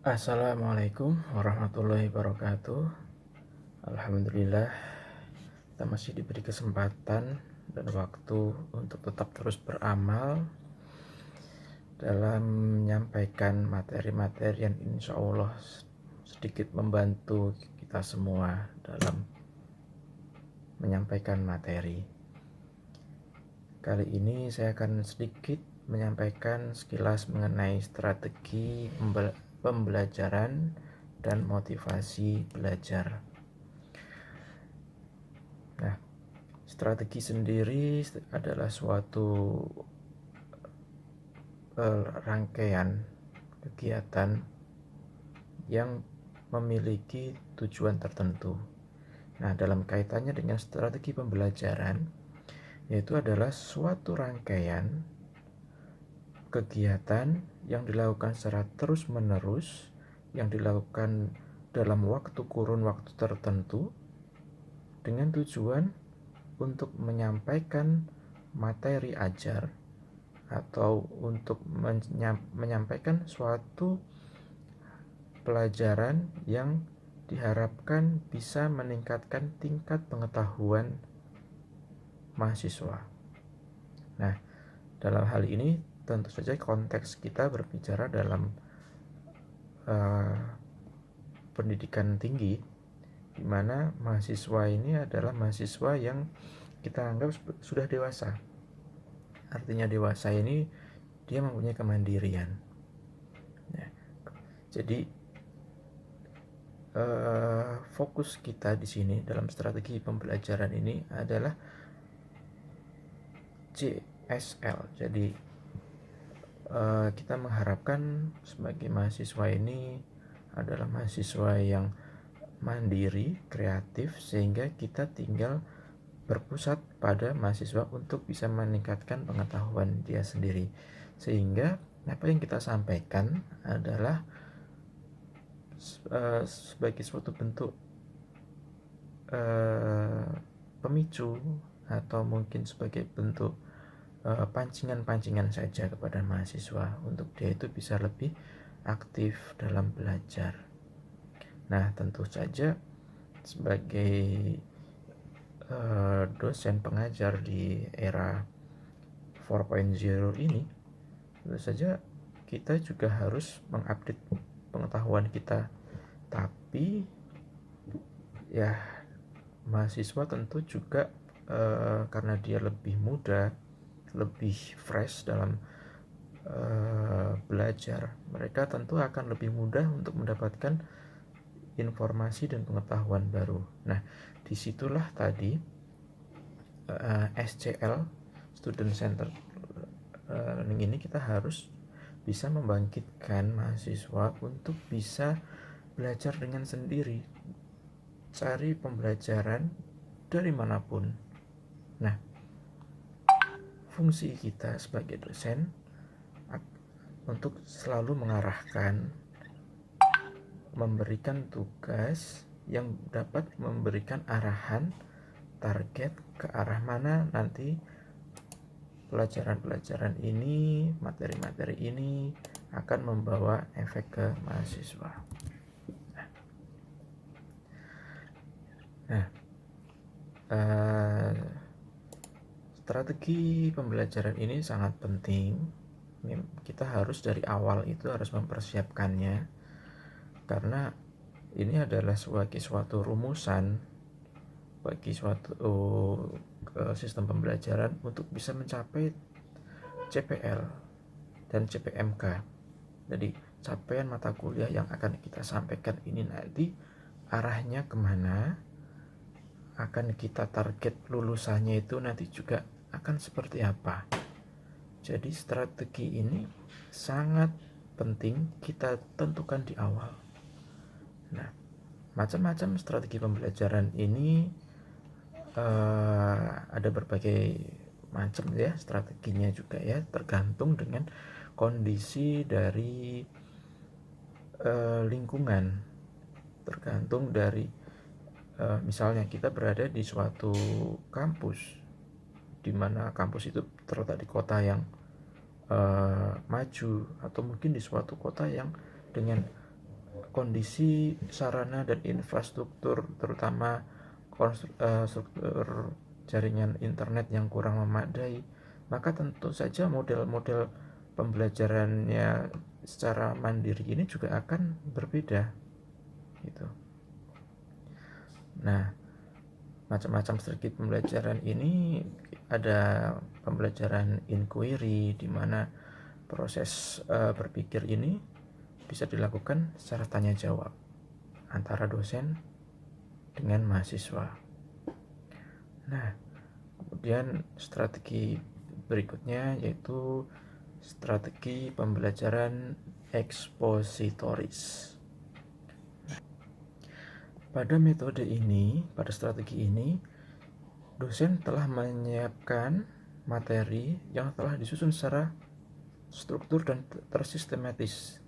Assalamualaikum warahmatullahi wabarakatuh. Alhamdulillah, kita masih diberi kesempatan dan waktu untuk tetap terus beramal dalam menyampaikan materi-materi yang insya Allah sedikit membantu kita semua dalam menyampaikan materi. Kali ini saya akan sedikit menyampaikan sekilas mengenai strategi pembelajaran dan motivasi belajar. Nah, strategi sendiri adalah suatu rangkaian kegiatan yang memiliki tujuan tertentu. Nah, dalam kaitannya dengan strategi pembelajaran, yaitu adalah suatu rangkaian kegiatan yang dilakukan secara terus-menerus, yang dilakukan dalam kurun waktu tertentu, dengan tujuan untuk menyampaikan materi ajar atau untuk menyampaikan suatu pelajaran yang diharapkan bisa meningkatkan tingkat pengetahuan mahasiswa. Nah, dalam hal ini tentu saja konteks kita berbicara dalam pendidikan tinggi, di mana mahasiswa ini adalah mahasiswa yang kita anggap sudah dewasa. Artinya dewasa ini dia mempunyai kemandirian. Nah, jadi fokus kita di sini dalam strategi pembelajaran ini adalah CSL. Jadi kita mengharapkan sebagai mahasiswa ini adalah mahasiswa yang mandiri, kreatif, sehingga kita tinggal berpusat pada mahasiswa untuk bisa meningkatkan pengetahuan dia sendiri. Sehingga apa yang kita sampaikan adalah sebagai suatu bentuk pemicu atau mungkin sebagai bentuk pancingan-pancingan saja kepada mahasiswa untuk dia itu bisa lebih aktif dalam belajar. Nah, tentu saja sebagai dosen pengajar di era 4.0 ini, tentu saja kita juga harus mengupdate pengetahuan kita. Tapi ya, mahasiswa tentu juga karena dia lebih muda, lebih fresh dalam belajar, mereka tentu akan lebih mudah untuk mendapatkan informasi dan pengetahuan baru. Nah, disitulah tadi SCL, Student Center Learning ini kita harus bisa membangkitkan mahasiswa untuk bisa belajar dengan sendiri, cari pembelajaran dari manapun. Nah, fungsi kita sebagai dosen untuk selalu mengarahkan, memberikan tugas yang dapat memberikan arahan target ke arah mana nanti pelajaran-pelajaran ini, materi-materi ini akan membawa efek ke mahasiswa. Nah, strategi pembelajaran ini sangat penting. Kita harus dari awal itu harus mempersiapkannya, karena ini adalah sebagai suatu rumusan bagi suatu sistem pembelajaran untuk bisa mencapai CPL dan CPMK. Jadi capaian mata kuliah yang akan kita sampaikan ini nanti arahnya kemana, akan kita target lulusannya itu nanti juga akan seperti apa. Jadi strategi ini sangat penting kita tentukan di awal. Nah, macam-macam strategi pembelajaran ini ada berbagai macam ya strateginya juga ya, tergantung dengan kondisi dari lingkungan, tergantung dari misalnya kita berada di suatu kampus, di mana kampus itu terletak di kota yang maju, atau mungkin di suatu kota yang dengan kondisi sarana dan infrastruktur, terutama struktur jaringan internet yang kurang memadai, maka tentu saja model-model pembelajarannya secara mandiri ini juga akan berbeda gitu. Nah, macam-macam strategi pembelajaran ini ada pembelajaran inquiry, di mana proses berpikir ini bisa dilakukan secara tanya jawab antara dosen dengan mahasiswa. Nah, kemudian strategi berikutnya yaitu strategi pembelajaran ekspositoris. Pada metode ini, pada strategi ini, dosen telah menyiapkan materi yang telah disusun secara struktur dan tersistematis.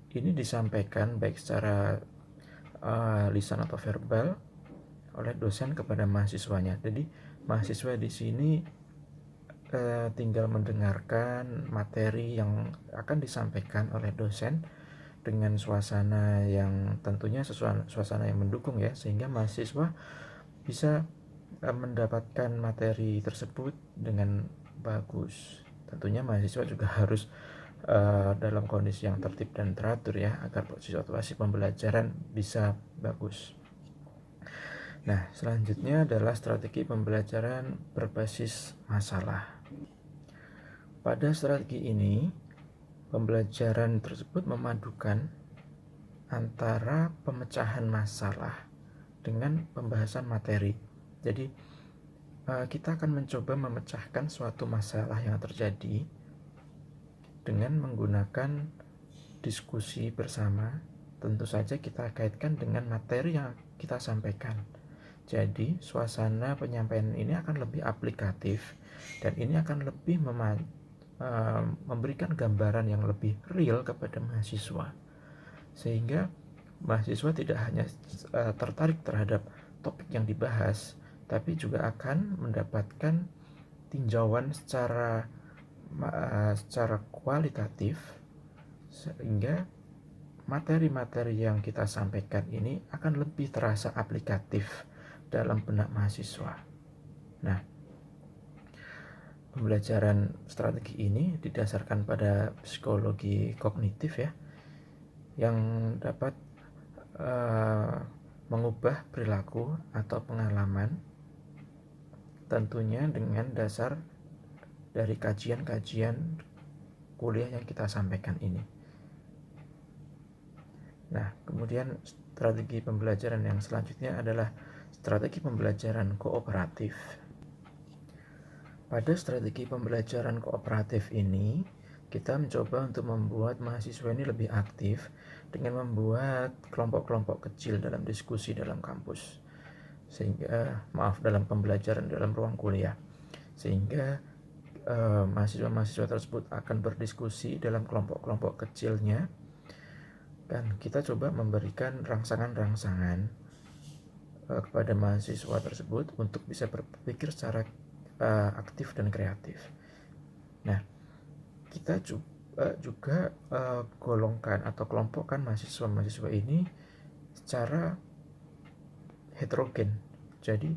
Ini disampaikan baik secara lisan atau verbal oleh dosen kepada mahasiswanya. Jadi mahasiswa di sini tinggal mendengarkan materi yang akan disampaikan oleh dosen dengan suasana yang tentunya suasana yang mendukung ya, sehingga mahasiswa bisa mendapatkan materi tersebut dengan bagus. Tentunya mahasiswa juga harus dalam kondisi yang tertib dan teratur ya, agar situasi pembelajaran bisa bagus. Nah, selanjutnya adalah strategi pembelajaran berbasis masalah. Pada strategi ini, pembelajaran tersebut memadukan antara pemecahan masalah dengan pembahasan materi. Jadi kita akan mencoba memecahkan suatu masalah yang terjadi dengan menggunakan diskusi bersama. Tentu saja kita kaitkan dengan materi yang kita sampaikan. Jadi suasana penyampaian ini akan lebih aplikatif dan ini akan lebih memberikan gambaran yang lebih real kepada mahasiswa, sehingga mahasiswa tidak hanya tertarik terhadap topik yang dibahas, tapi juga akan mendapatkan tinjauan secara kualitatif, sehingga materi-materi yang kita sampaikan ini akan lebih terasa aplikatif dalam benak mahasiswa. Nah, pembelajaran strategi ini didasarkan pada psikologi kognitif ya, yang dapat mengubah perilaku atau pengalaman, tentunya dengan dasar dari kajian-kajian kuliah yang kita sampaikan ini. Nah, kemudian strategi pembelajaran yang selanjutnya adalah strategi pembelajaran kooperatif. Pada strategi pembelajaran kooperatif ini, kita mencoba untuk membuat mahasiswa ini lebih aktif dengan membuat kelompok-kelompok kecil dalam diskusi dalam kampus, sehingga dalam pembelajaran dalam ruang kuliah, sehingga mahasiswa-mahasiswa tersebut akan berdiskusi dalam kelompok-kelompok kecilnya, dan kita coba memberikan rangsangan-rangsangan kepada mahasiswa tersebut untuk bisa berpikir secara aktif dan kreatif. Nah, kita juga golongkan atau kelompokkan mahasiswa-mahasiswa ini secara heterogen. Jadi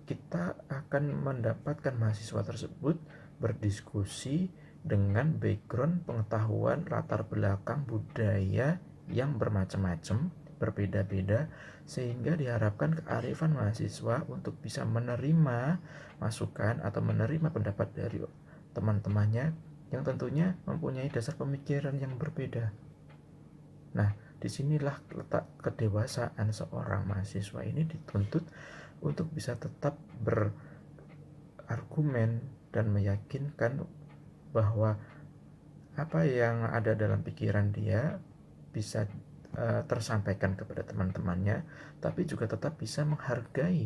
kita akan mendapatkan mahasiswa tersebut berdiskusi dengan background pengetahuan latar belakang budaya yang bermacam-macam, berbeda-beda, sehingga diharapkan kearifan mahasiswa untuk bisa menerima masukan atau menerima pendapat dari teman-temannya yang tentunya mempunyai dasar pemikiran yang berbeda. Nah, disinilah letak kedewasaan seorang mahasiswa ini dituntut untuk bisa tetap berargumen dan meyakinkan bahwa apa yang ada dalam pikiran dia bisa tersampaikan kepada teman-temannya, tapi juga tetap bisa menghargai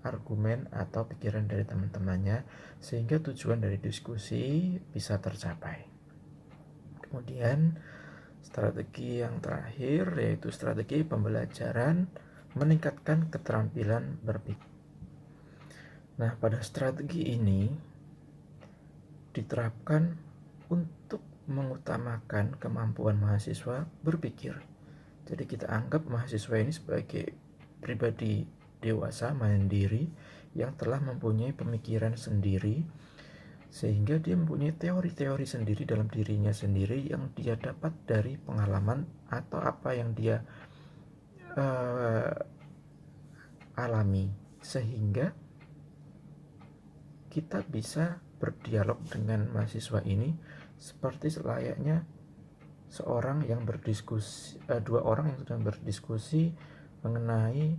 argumen atau pikiran dari teman-temannya, sehingga tujuan dari diskusi bisa tercapai. Kemudian strategi yang terakhir yaitu strategi pembelajaran meningkatkan keterampilan berpikir. Nah, pada strategi ini diterapkan untuk mengutamakan kemampuan mahasiswa berpikir. Jadi kita anggap mahasiswa ini sebagai pribadi dewasa, mandiri, yang telah mempunyai pemikiran sendiri, sehingga dia mempunyai teori-teori sendiri dalam dirinya sendiri yang dia dapat dari pengalaman atau apa yang dia alami, sehingga kita bisa berdialog dengan mahasiswa ini seperti selayaknya dua orang yang sedang berdiskusi mengenai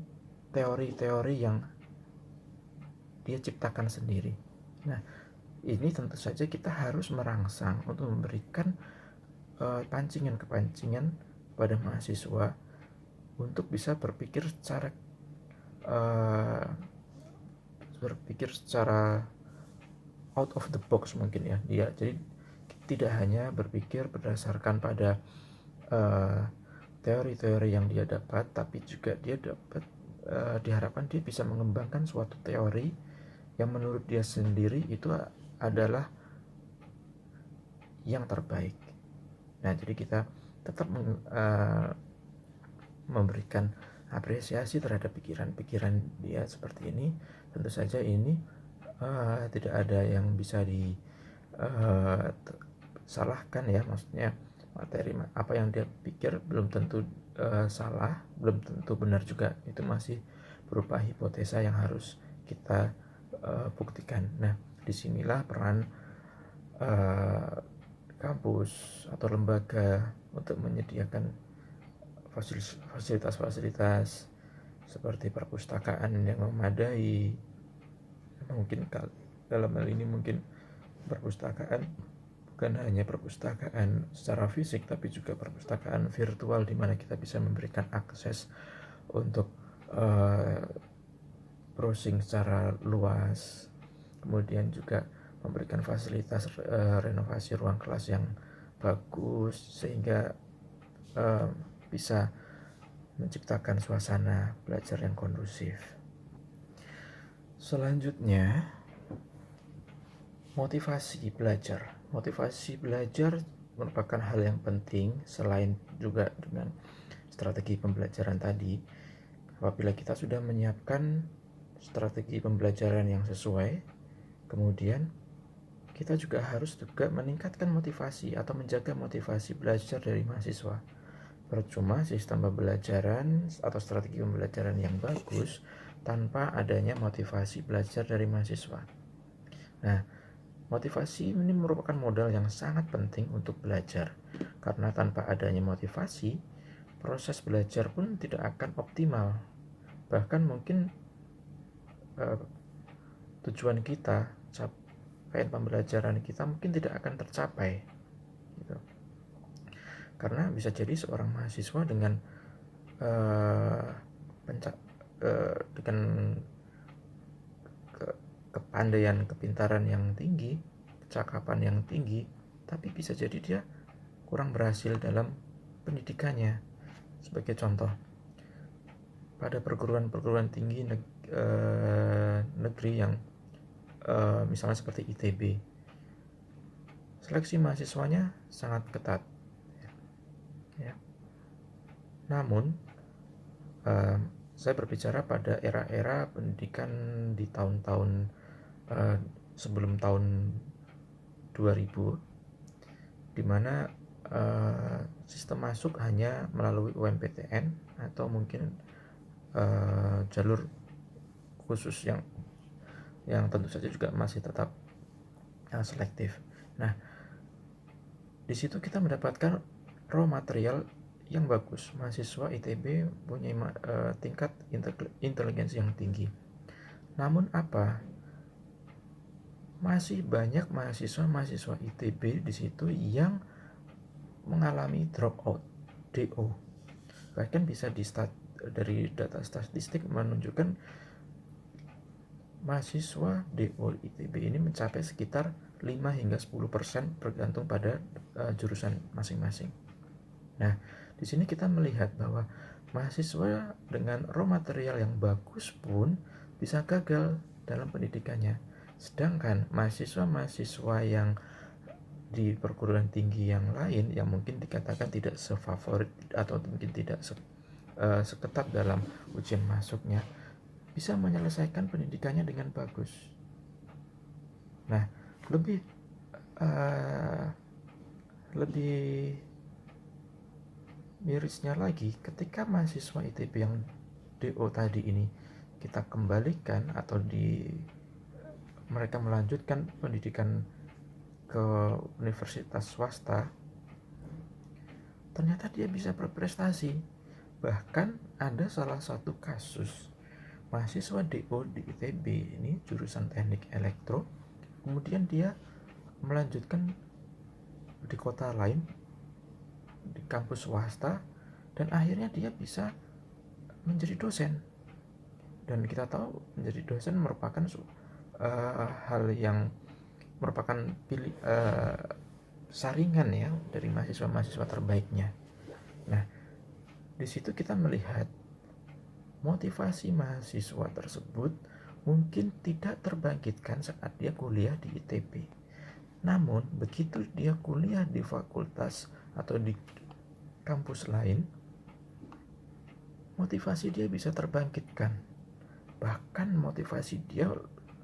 teori-teori yang dia ciptakan sendiri. Nah, ini tentu saja kita harus merangsang untuk memberikan pancingan-kepancingan pada mahasiswa untuk bisa berpikir secara out of the box mungkin ya. Jadi tidak hanya berpikir berdasarkan pada teori-teori yang dia dapat, tapi juga dia diharapkan dia bisa mengembangkan suatu teori yang menurut dia sendiri itu adalah yang terbaik. Nah, jadi kita tetap memberikan apresiasi terhadap pikiran-pikiran dia seperti ini. Tentu saja ini tidak ada yang bisa disalahkan ya, maksudnya materi apa yang dia pikir belum tentu salah, belum tentu benar juga. Itu masih berupa hipotesa yang harus kita buktikan. Nah, disinilah peran kampus atau lembaga untuk menyediakan fasilitas-fasilitas seperti perpustakaan yang memadai. Mungkin dalam hal ini mungkin perpustakaan bukan hanya perpustakaan secara fisik, tapi juga perpustakaan virtual di mana kita bisa memberikan akses untuk browsing secara luas. Kemudian juga memberikan fasilitas renovasi ruang kelas yang bagus sehingga bisa menciptakan suasana belajar yang kondusif. Selanjutnya, motivasi belajar. Motivasi belajar merupakan hal yang penting selain juga dengan strategi pembelajaran tadi. Apabila kita sudah menyiapkan strategi pembelajaran yang sesuai, kemudian kita juga harus meningkatkan motivasi atau menjaga motivasi belajar dari mahasiswa. Percuma sistem pembelajaran atau strategi pembelajaran yang bagus tanpa adanya motivasi belajar dari mahasiswa. Nah, motivasi ini merupakan modal yang sangat penting untuk belajar, karena tanpa adanya motivasi, proses belajar pun tidak akan optimal. Bahkan mungkin tujuan kita, capaian pembelajaran kita mungkin tidak akan tercapai gitu. Karena bisa jadi seorang mahasiswa dengan dengan kepandaian, kepintaran yang tinggi, kecakapan yang tinggi, tapi bisa jadi dia kurang berhasil dalam pendidikannya. Sebagai contoh, pada perguruan tinggi negeri yang misalnya seperti ITB, seleksi mahasiswanya sangat ketat ya. Namun saya berbicara pada era-era pendidikan di tahun-tahun sebelum tahun 2000, di mana sistem masuk hanya melalui UMPTN atau mungkin jalur khusus yang tentu saja juga masih tetap selektif. Nah, di situ kita mendapatkan raw material yang bagus. Mahasiswa ITB punya tingkat inteligensi yang tinggi. Namun apa? Masih banyak mahasiswa ITB di situ yang mengalami dropout, DO. Bahkan bisa dari data statistik menunjukkan mahasiswa DO ITB ini mencapai sekitar 5 hingga 10% bergantung pada jurusan masing-masing. Nah, di sini kita melihat bahwa mahasiswa dengan raw material yang bagus pun bisa gagal dalam pendidikannya. Sedangkan mahasiswa-mahasiswa yang di perguruan tinggi yang lain yang mungkin dikatakan tidak sefavorit atau mungkin tidak seketat dalam ujian masuknya, bisa menyelesaikan pendidikannya dengan bagus. Nah, lebih uh, lebih mirisnya lagi, ketika mahasiswa ITB yang DO tadi ini kita kembalikan atau mereka melanjutkan pendidikan ke universitas swasta, ternyata dia bisa berprestasi. Bahkan ada salah satu kasus mahasiswa DO di ITB ini jurusan teknik elektro, kemudian dia melanjutkan di kota lain, di kampus swasta, dan akhirnya dia bisa menjadi dosen. Dan kita tahu menjadi dosen merupakan hal yang merupakan saringan ya dari mahasiswa-mahasiswa terbaiknya. Nah, di situ kita melihat motivasi mahasiswa tersebut mungkin tidak terbangkitkan saat dia kuliah di ITB. Namun, begitu dia kuliah di fakultas atau di kampus lain, motivasi dia bisa terbangkitkan. Bahkan motivasi dia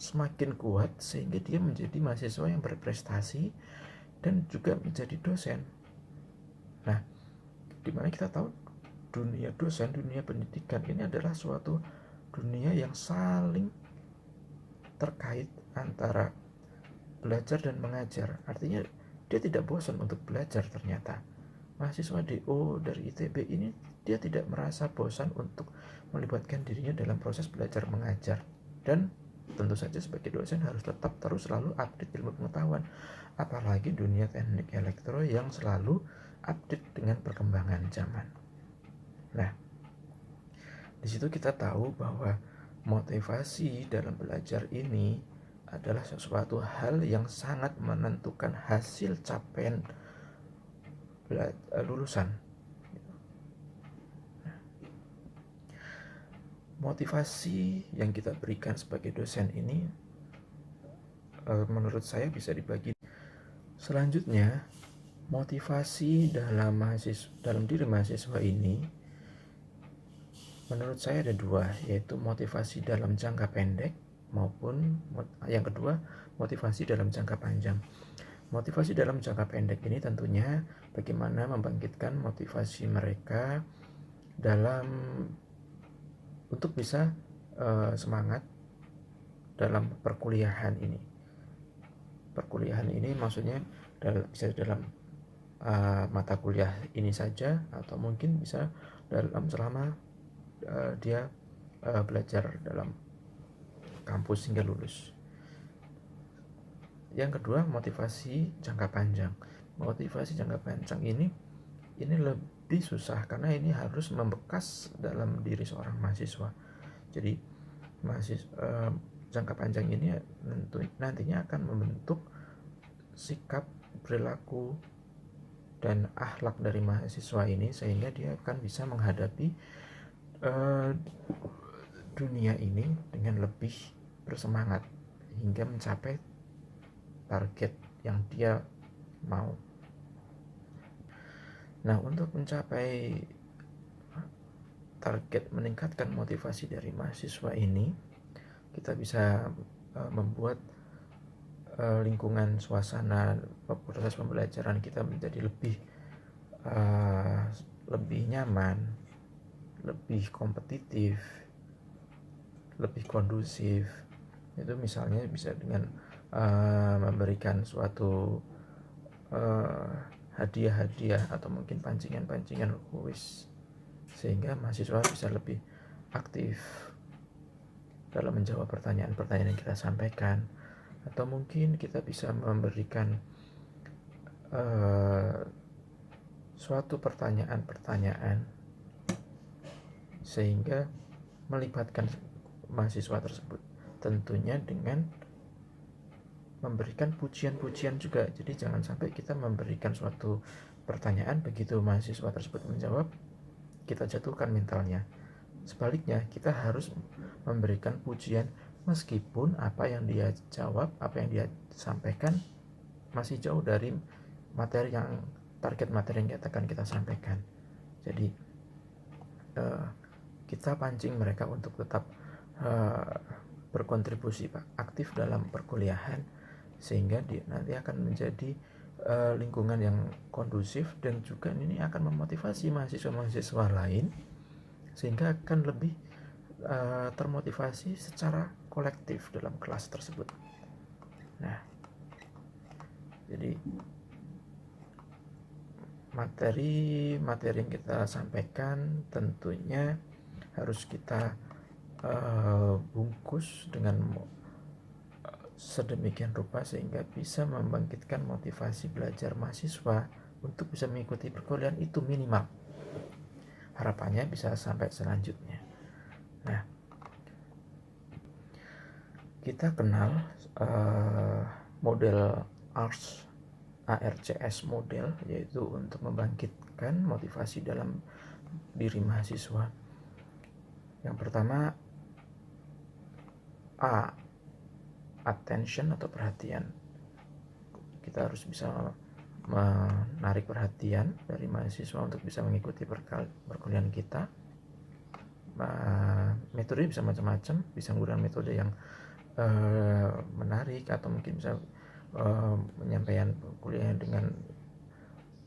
semakin kuat sehingga dia menjadi mahasiswa yang berprestasi dan juga menjadi dosen. Nah, dimana kita tahu dunia dosen, dunia pendidikan ini adalah suatu dunia yang saling terkait antara belajar dan mengajar. Artinya dia tidak bosan untuk belajar ternyata. Mahasiswa DO dari ITB ini dia tidak merasa bosan untuk melibatkan dirinya dalam proses belajar mengajar. Dan tentu saja sebagai dosen harus tetap terus selalu update ilmu pengetahuan. Apalagi dunia teknik elektro yang selalu update dengan perkembangan zaman. Nah, di situ kita tahu bahwa motivasi dalam belajar ini adalah sesuatu hal yang sangat menentukan hasil capaian lulusan. Motivasi yang kita berikan sebagai dosen ini menurut saya bisa dibagi. Selanjutnya, motivasi dalam diri mahasiswa ini menurut saya ada dua, yaitu motivasi dalam jangka pendek maupun yang kedua motivasi dalam jangka panjang. Motivasi dalam jangka pendek ini tentunya bagaimana membangkitkan motivasi mereka dalam untuk bisa semangat dalam perkuliahan ini. Perkuliahan ini maksudnya bisa dalam mata kuliah ini saja atau mungkin bisa selama dia belajar dalam kampus hingga lulus. Yang kedua, motivasi jangka panjang. Motivasi jangka panjang ini lebih susah karena ini harus membekas dalam diri seorang mahasiswa. Jadi jangka panjang ini nantinya akan membentuk sikap, perilaku, dan akhlak dari mahasiswa ini sehingga dia akan bisa menghadapi dunia ini dengan lebih bersemangat hingga mencapai target yang dia mau. Nah, untuk mencapai target meningkatkan motivasi dari mahasiswa ini, kita bisa membuat lingkungan suasana proses pembelajaran kita menjadi lebih nyaman, lebih kompetitif, lebih kondusif. Itu misalnya bisa dengan memberikan suatu hadiah-hadiah atau mungkin pancingan-pancingan kuis sehingga mahasiswa bisa lebih aktif dalam menjawab pertanyaan-pertanyaan yang kita sampaikan, atau mungkin kita bisa memberikan suatu pertanyaan-pertanyaan sehingga melibatkan mahasiswa tersebut, tentunya dengan memberikan pujian-pujian juga. Jadi jangan sampai kita memberikan suatu pertanyaan, begitu mahasiswa tersebut menjawab, kita jatuhkan mentalnya. Sebaliknya, kita harus memberikan pujian meskipun apa yang dia jawab, apa yang dia sampaikan masih jauh dari target materi yang akan kita sampaikan. Jadi kita pancing mereka untuk tetap berkontribusi aktif dalam perkuliahan, sehingga nanti akan menjadi lingkungan yang kondusif, dan juga ini akan memotivasi mahasiswa-mahasiswa lain sehingga akan lebih termotivasi secara kolektif dalam kelas tersebut. Nah, jadi materi yang kita sampaikan tentunya harus kita bungkus dengan sedemikian rupa sehingga bisa membangkitkan motivasi belajar mahasiswa untuk bisa mengikuti perkuliahan itu minimal. Harapannya bisa sampai selanjutnya. Nah, kita kenal model ARCS model, yaitu untuk membangkitkan motivasi dalam diri mahasiswa. Yang pertama, A, attention atau perhatian. Kita harus bisa menarik perhatian dari mahasiswa untuk bisa mengikuti perkuliahan kita. Metode bisa macam-macam, bisa menggunakan metode yang menarik, atau mungkin bisa menyampaikan kuliah dengan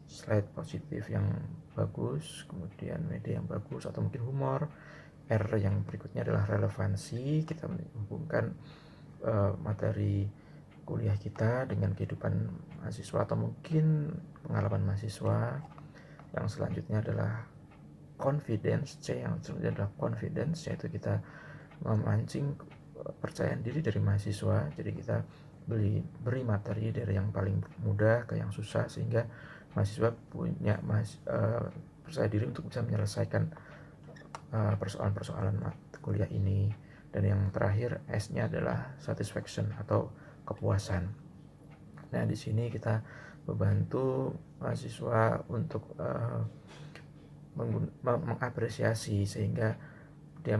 slide positif yang bagus, kemudian media yang bagus, atau mungkin humor. R yang berikutnya adalah relevansi. Kita menghubungkan materi kuliah kita dengan kehidupan mahasiswa atau mungkin pengalaman mahasiswa. Yang selanjutnya adalah confidence. C yang selanjutnya adalah confidence, yaitu kita memancing percayaan diri dari mahasiswa. Jadi kita beri materi dari yang paling mudah ke yang susah, sehingga mahasiswa punya percaya diri untuk bisa menyelesaikan persoalan-persoalan kuliah ini. Dan yang terakhir, S-nya adalah satisfaction atau kepuasan. Nah, di sini kita membantu mahasiswa untuk mengapresiasi sehingga dia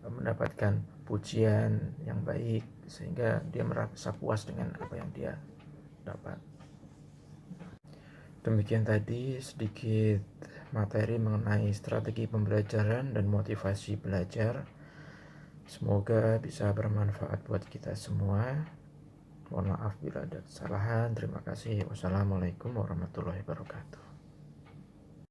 mendapatkan pujian yang baik, sehingga dia merasa puas dengan apa yang dia dapat. Demikian tadi sedikit materi mengenai strategi pembelajaran dan motivasi belajar. Semoga bisa bermanfaat buat kita semua. Mohon maaf bila ada kesalahan. Terima kasih. Wassalamualaikum warahmatullahi wabarakatuh.